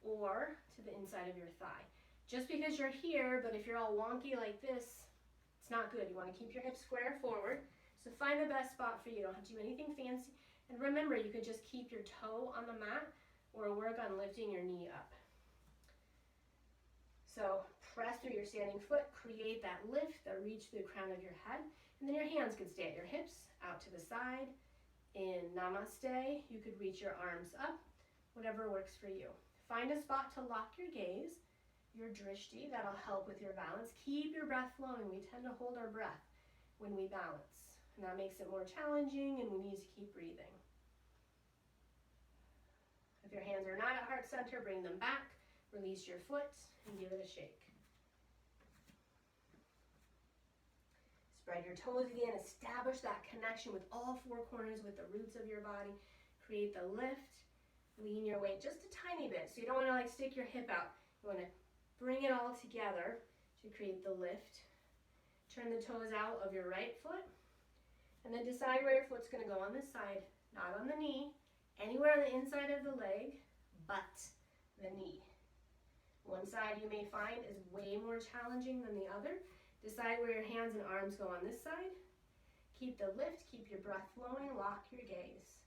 or to the inside of your thigh. Just because you're here, but if you're all wonky like this, it's not good. You want to keep your hips square forward. So find the best spot for you. You don't have to do anything fancy. And remember, you could just keep your toe on the mat or work on lifting your knee up. So press through your standing foot, create that lift, that reach through the crown of your head, and then your hands can stay at your hips, out to the side. In Namaste, you could reach your arms up, whatever works for you. Find a spot to lock your gaze, your drishti, that'll help with your balance. Keep your breath flowing. We tend to hold our breath when we balance, and that makes it more challenging, and we need to keep breathing. If your hands are not at heart center, bring them back, release your foot, and give it a shake. Spread your toes again, establish that connection with all four corners, with the roots of your body. Create the lift, lean your weight just a tiny bit. So you don't want to like stick your hip out. You want to bring it all together to create the lift. Turn the toes out of your right foot, and then decide where your foot's going to go on this side, not on the knee, anywhere on the inside of the leg, but the knee. One side you may find is way more challenging than the other. Decide where your hands and arms go on this side. Keep the lift, keep your breath flowing, lock your gaze.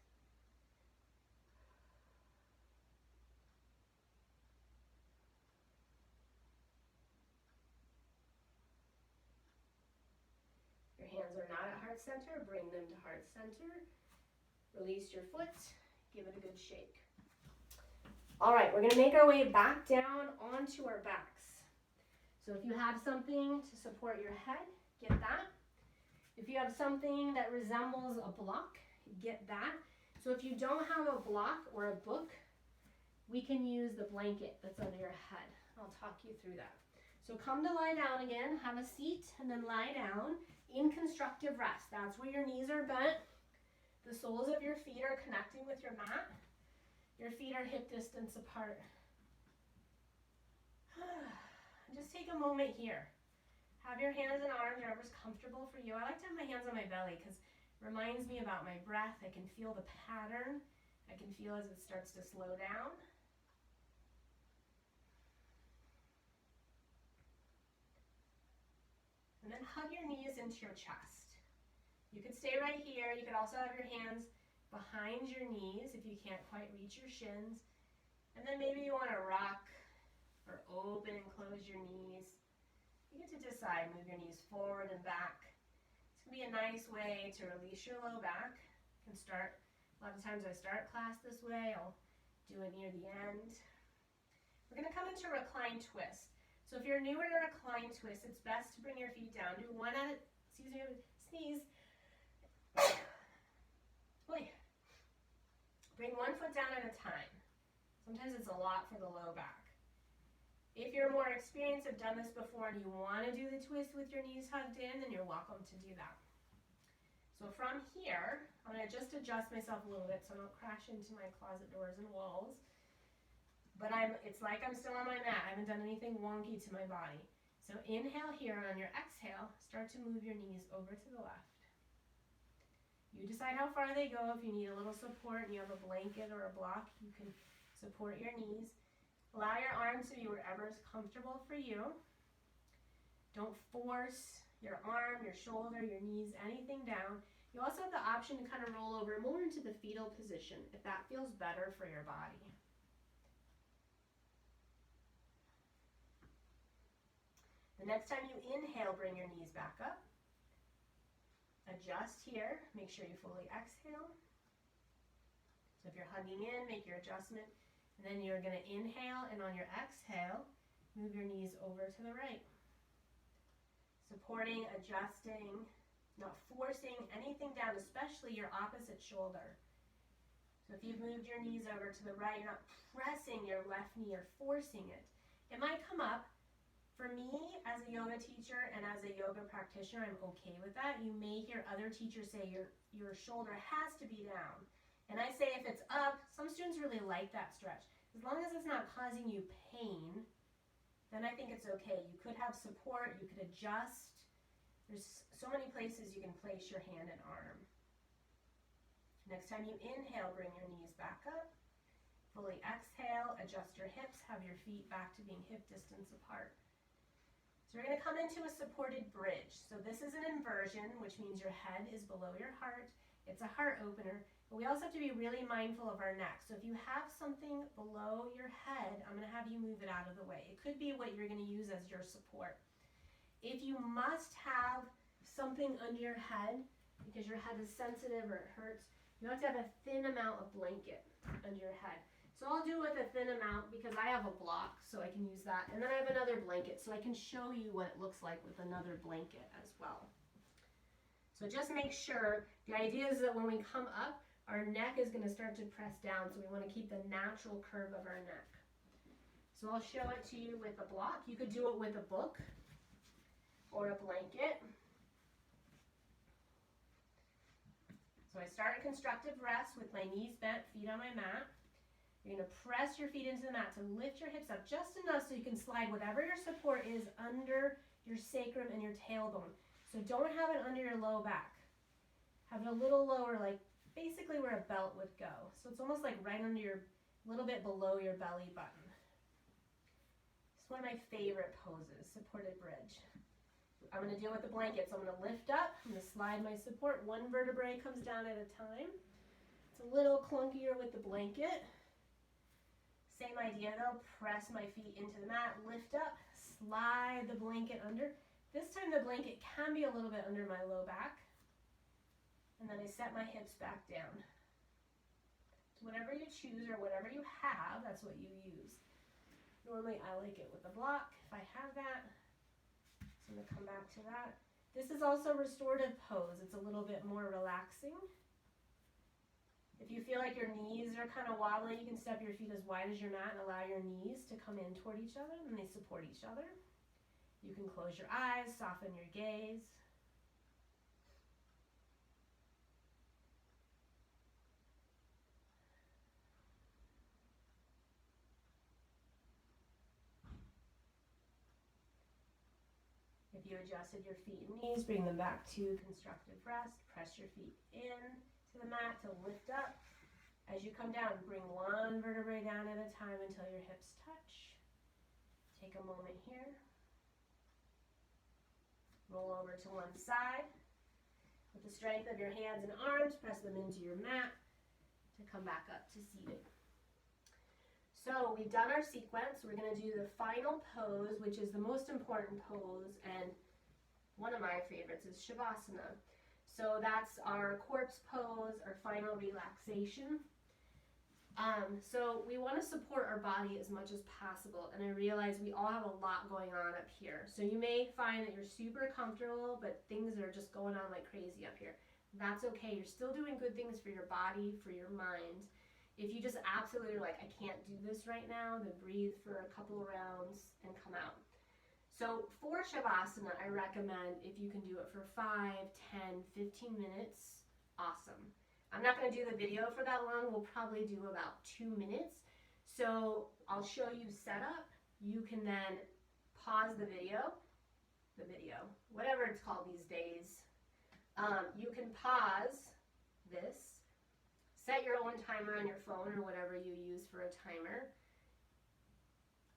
Your hands are not at heart center, bring them to heart center. Release your foot, give it a good shake. All right, we're going to make our way back down onto our backs. So if you have something to support your head, get that. If you have something that resembles a block, get that. So if you don't have a block or a book, we can use the blanket that's under your head. I'll talk you through that. So come to lie down again, have a seat, and then lie down in constructive rest. That's where your knees are bent. The soles of your feet are connecting with your mat. Your feet are hip distance apart. Just take a moment here. Have your hands and arms wherever's comfortable for you. I like to have my hands on my belly because it reminds me about my breath. I can feel the pattern. I can feel as it starts to slow down. And then hug your knees into your chest. You could stay right here. You could also have your hands behind your knees if you can't quite reach your shins. And then maybe you want to rock or open and close your knees. You get to decide. Move your knees forward and back. It's going to be a nice way to release your low back. You can start, a lot of times I start class this way. I'll do it near the end. We're going to come into recline twist. So if you're newer to recline twist, it's best to bring your feet down. Do one at a, sneeze. Bring one foot down at a time. Sometimes it's a lot for the low back. If you're more experienced, have done this before, and you want to do the twist with your knees hugged in, then you're welcome to do that. So from here, I'm going to just adjust myself a little bit so I don't crash into my closet doors and walls. But it's like I'm still on my mat. I haven't done anything wonky to my body. So inhale here, and on your exhale, start to move your knees over to the left. You decide how far they go. If you need a little support and you have a blanket or a block, you can support your knees. Allow your arms to be wherever is comfortable for you. Don't force your arm, your shoulder, your knees, anything down. You also have the option to kind of roll over more into the fetal position if that feels better for your body. The next time you inhale, bring your knees back up. Adjust here. Make sure you fully exhale. So if you're hugging in, make your adjustment. And then you're going to inhale, and on your exhale, move your knees over to the right. Supporting, adjusting, not forcing anything down, especially your opposite shoulder. So if you've moved your knees over to the right, you're not pressing your left knee or forcing it. It might come up. For me, as a yoga teacher and as a yoga practitioner, I'm okay with that. You may hear other teachers say your shoulder has to be down. And I say if it's up, some students really like that stretch. As long as it's not causing you pain, then I think it's okay. You could have support, you could adjust. There's so many places you can place your hand and arm. Next time you inhale, bring your knees back up. Fully exhale, adjust your hips, have your feet back to being hip distance apart. So we're going to come into a supported bridge. So this is an inversion, which means your head is below your heart. It's a heart opener, but we also have to be really mindful of our neck. So if you have something below your head, I'm going to have you move it out of the way. It could be what you're going to use as your support. If you must have something under your head because your head is sensitive or it hurts, you have to have a thin amount of blanket under your head. So I'll do it with a thin amount because I have a block, so I can use that. And then I have another blanket, so I can show you what it looks like with another blanket as well. So just make sure, the idea is that when we come up, our neck is going to start to press down, so we want to keep the natural curve of our neck. So I'll show it to you with a block. You could do it with a book or a blanket. So I start a constructive rest with my knees bent, feet on my mat. You're going to press your feet into the mat to lift your hips up just enough so you can slide whatever your support is under your sacrum and your tailbone. So don't have it under your low back. Have it a little lower, like basically where a belt would go. So it's almost like right under your, a little bit below your belly button. It's one of my favorite poses, supported bridge. I'm going to deal with the blanket. So I'm going to lift up, I'm going to slide my support. One vertebrae comes down at a time. It's a little clunkier with the blanket. Same idea though, press my feet into the mat, lift up, slide the blanket under. This time the blanket can be a little bit under my low back. And then I set my hips back down. So whatever you choose or whatever you have, that's what you use. Normally I like it with a block if I have that. So I'm going to come back to that. This is also restorative pose. It's a little bit more relaxing. If you feel like your knees are kind of wobbly, you can step your feet as wide as your mat and allow your knees to come in toward each other, and they support each other. You can close your eyes, soften your gaze. If you adjusted your feet and knees, bring them back to constructive rest. Press your feet in to the mat to lift up. As you come down, bring one vertebrae down at a time until your hips touch. Take a moment here. Roll over to one side. With the strength of your hands and arms, press them into your mat to come back up to seated. So we've done our sequence. We're going to do the final pose, which is the most important pose, and one of my favorites is Shavasana. So that's our corpse pose, our final relaxation. So we want to support our body as much as possible, and I realize we all have a lot going on up here. So you may find that you're super comfortable, but things are just going on like crazy up here. That's okay. You're still doing good things for your body, for your mind. If you just absolutely are like, I can't do this right now, then breathe for a couple of rounds and come out. So for Shavasana, I recommend if you can do it for 5, 10, 15 minutes, awesome. I'm not going to do the video for that long. We'll probably do about 2 minutes. So I'll show you setup. You can then pause the video, whatever it's called these days. You can pause this. Set your own timer on your phone or whatever you use for a timer.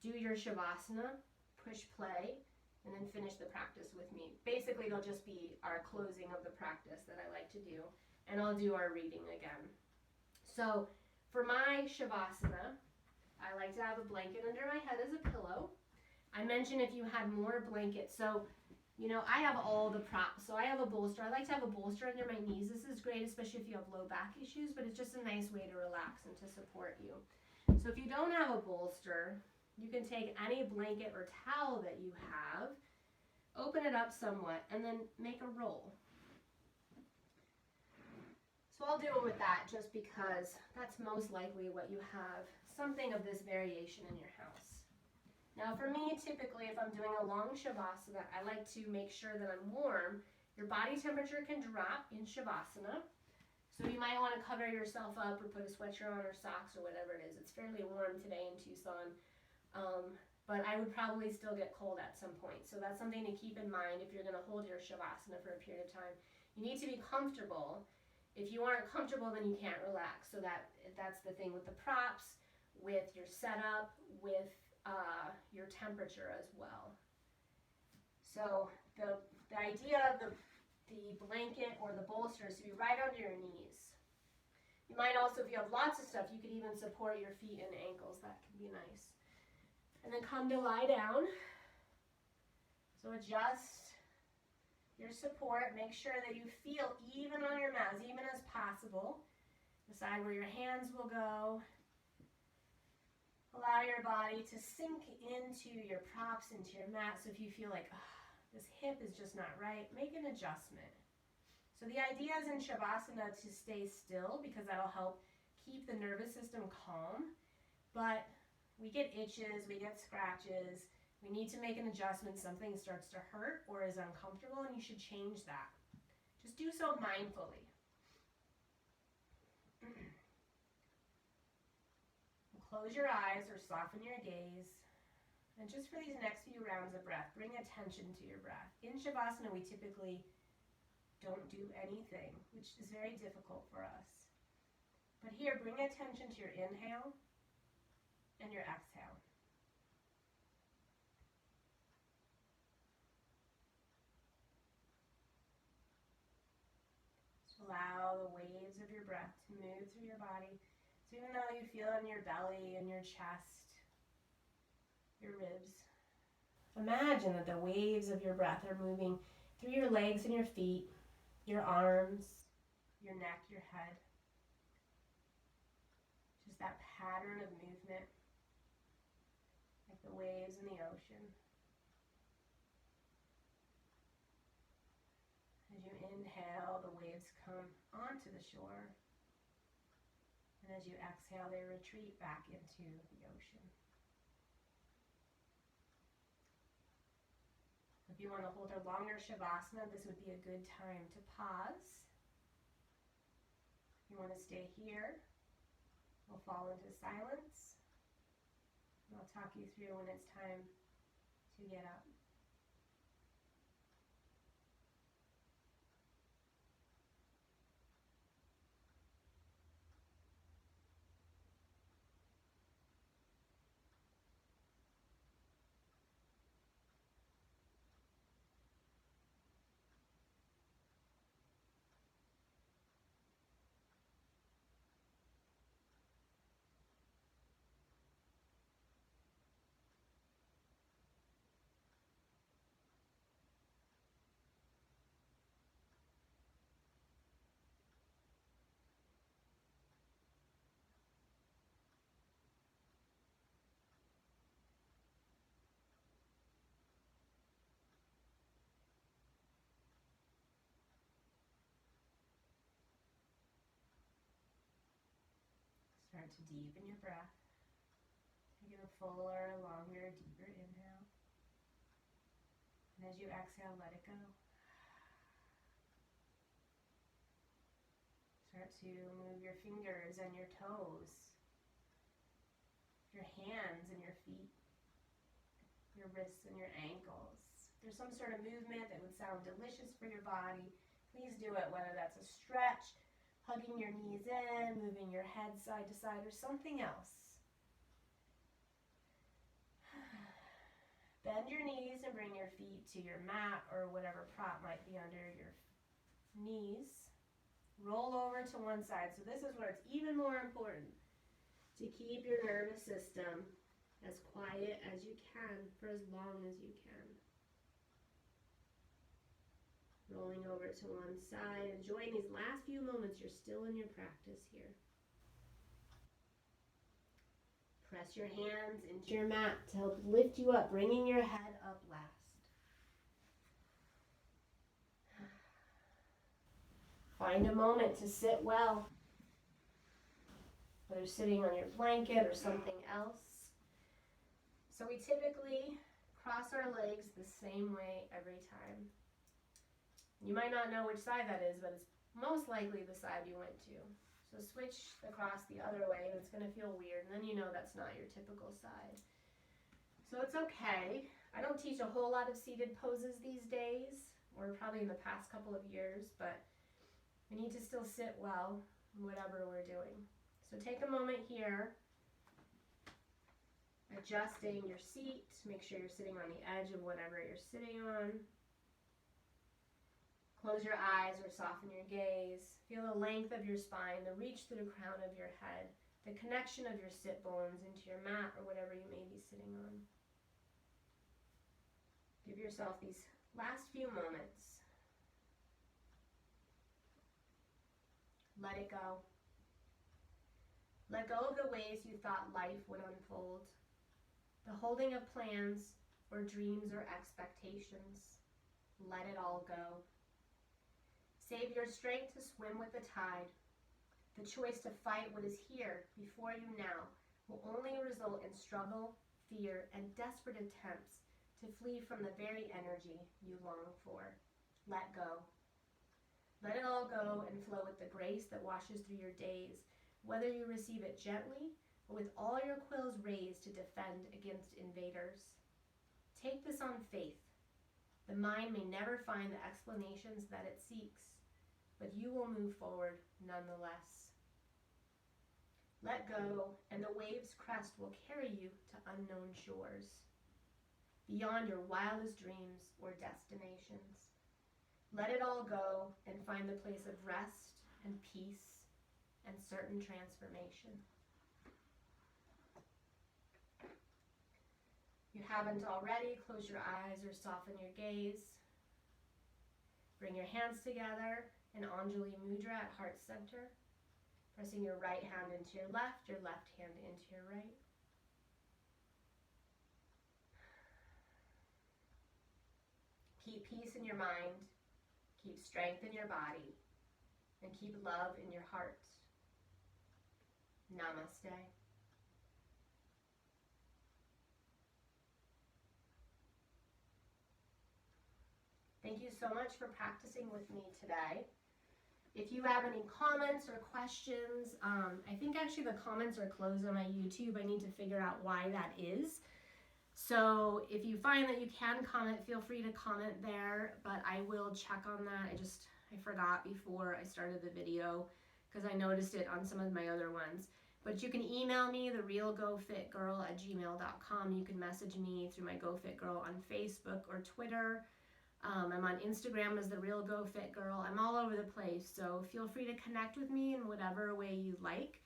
Do your Shavasana, push play, and then finish the practice with me. Basically, it'll just be our closing of the practice that I like to do, and I'll do our reading again. So for my Shavasana, I like to have a blanket under my head as a pillow. I mentioned if you had more blankets. So you know, I have all the props. So I have a bolster. I like to have a bolster under my knees. This is great, especially if you have low back issues, but it's just a nice way to relax and to support you. So if you don't have a bolster, you can take any blanket or towel that you have, open it up somewhat, and then make a roll. So I'll do it with that just because that's most likely what you have, something of this variation in your house. Now for me, typically if I'm doing a long Shavasana, I like to make sure that I'm warm. Your body temperature can drop in Shavasana. So you might want to cover yourself up or put a sweatshirt on or socks or whatever it is. It's fairly warm today in Tucson, but I would probably still get cold at some point. So that's something to keep in mind if you're going to hold your Shavasana for a period of time. You need to be comfortable. If you aren't comfortable, then you can't relax. So that's the thing with the props, with your setup, with your temperature as well. So the idea of the blanket or the bolster is to be right under your knees. You might also, if you have lots of stuff, you could even support your feet and ankles. That can be nice. And then come to lie down. So adjust your support. Make sure that you feel even on your mat, as even as possible. Decide where your hands will go. Allow your body to sink into your props, into your mat. So if you feel like, this hip is just not right, make an adjustment. So the idea is in Shavasana to stay still, because that'll help keep the nervous system calm. But we get itches, we get scratches. We need to make an adjustment. Something starts to hurt or is uncomfortable, and you should change that. Just do so mindfully. Close your eyes or soften your gaze. And just for these next few rounds of breath, bring attention to your breath. In Shavasana, we typically don't do anything, which is very difficult for us. But here, bring attention to your inhale and your exhale. Just allow the waves of your breath to move through your body. So even though you feel it in your belly and your chest, your ribs, imagine that the waves of your breath are moving through your legs and your feet, your arms, your neck, your head. Just that pattern of movement, like the waves in the ocean. As you inhale, the waves come onto the shore. And as you exhale, they retreat back into the ocean. If you want to hold a longer Shavasana, this would be a good time to pause. If you want to stay here, we'll fall into silence. And I'll talk you through when it's time to get up. Start to deepen your breath. Take a fuller, longer, deeper inhale. And as you exhale, let it go. Start to move your fingers and your toes, your hands and your feet, your wrists and your ankles. If there's some sort of movement that would sound delicious for your body, please do it, whether that's a stretch, hugging your knees in, moving your head side to side, or something else. Bend your knees and bring your feet to your mat or whatever prop might be under your knees. Roll over to one side. So this is where it's even more important to keep your nervous system as quiet as you can for as long as you can. Rolling over to one side, enjoying these last few moments. You're still in your practice here. Press your hands into your mat to help lift you up, bringing your head up last. Find a moment to sit well, whether sitting on your blanket or something else. So we typically cross our legs the same way every time. You might not know which side that is, but it's most likely the side you went to. So switch across the other way, and it's going to feel weird, and then you know that's not your typical side. So it's okay. I don't teach a whole lot of seated poses these days, or probably in the past couple of years, but I need to still sit well in whatever we're doing. So take a moment here, adjusting your seat. Make sure you're sitting on the edge of whatever you're sitting on. Close your eyes or soften your gaze. Feel the length of your spine, the reach through the crown of your head, the connection of your sit bones into your mat or whatever you may be sitting on. Give yourself these last few moments. Let it go. Let go of the ways you thought life would unfold, the holding of plans or dreams or expectations. Let it all go. Save your strength to swim with the tide. The choice to fight what is here before you now will only result in struggle, fear, and desperate attempts to flee from the very energy you long for. Let go. Let it all go and flow with the grace that washes through your days, whether you receive it gently or with all your quills raised to defend against invaders. Take this on faith. The mind may never find the explanations that it seeks, but you will move forward nonetheless. Let go, and the wave's crest will carry you to unknown shores, beyond your wildest dreams or destinations. Let it all go and find the place of rest and peace and certain transformation. If you haven't already, close your eyes or soften your gaze. Bring your hands together in Anjali Mudra at heart center, pressing your right hand into your left hand into your right. Keep peace in your mind, keep strength in your body, and keep love in your heart. Namaste. Thank you so much for practicing with me today. If you have any comments or questions, I think actually the comments are closed on my YouTube. I need to figure out why that is. So if you find that you can comment, feel free to comment there, but I will check on that. I forgot before I started the video because I noticed it on some of my other ones. But you can email me, therealgofitgirl@gmail.com. You can message me through my GoFitGirl on Facebook or Twitter. I'm on Instagram as The Real Go Fit Girl. I'm all over the place, so feel free to connect with me in whatever way you like.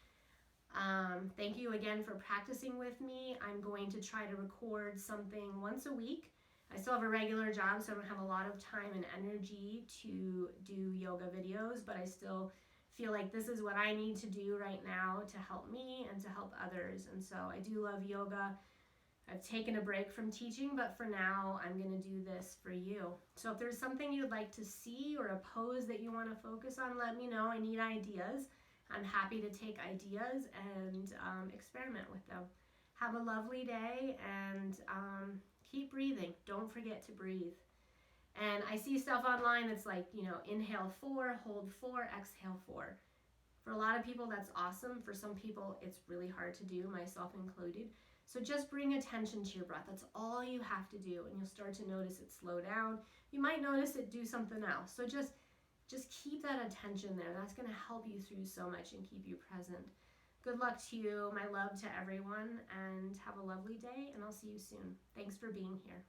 Thank you again for practicing with me. I'm going to try to record something once a week. I still have a regular job, so I don't have a lot of time and energy to do yoga videos, but I still feel like this is what I need to do right now to help me and to help others. And so I do love yoga. I've taken a break from teaching, but for now, I'm going to do this for you. So if there's something you'd like to see or a pose that you want to focus on, let me know. I need ideas. I'm happy to take ideas and experiment with them. Have a lovely day and keep breathing. Don't forget to breathe. And I see stuff online that's like, inhale 4, hold 4, exhale 4. For a lot of people, that's awesome. For some people, it's really hard to do, myself included. So just bring attention to your breath. That's all you have to do, and you'll start to notice it slow down. You might notice it do something else. So just keep that attention there. That's going to help you through so much and keep you present. Good luck to you. My love to everyone, and have a lovely day, and I'll see you soon. Thanks for being here.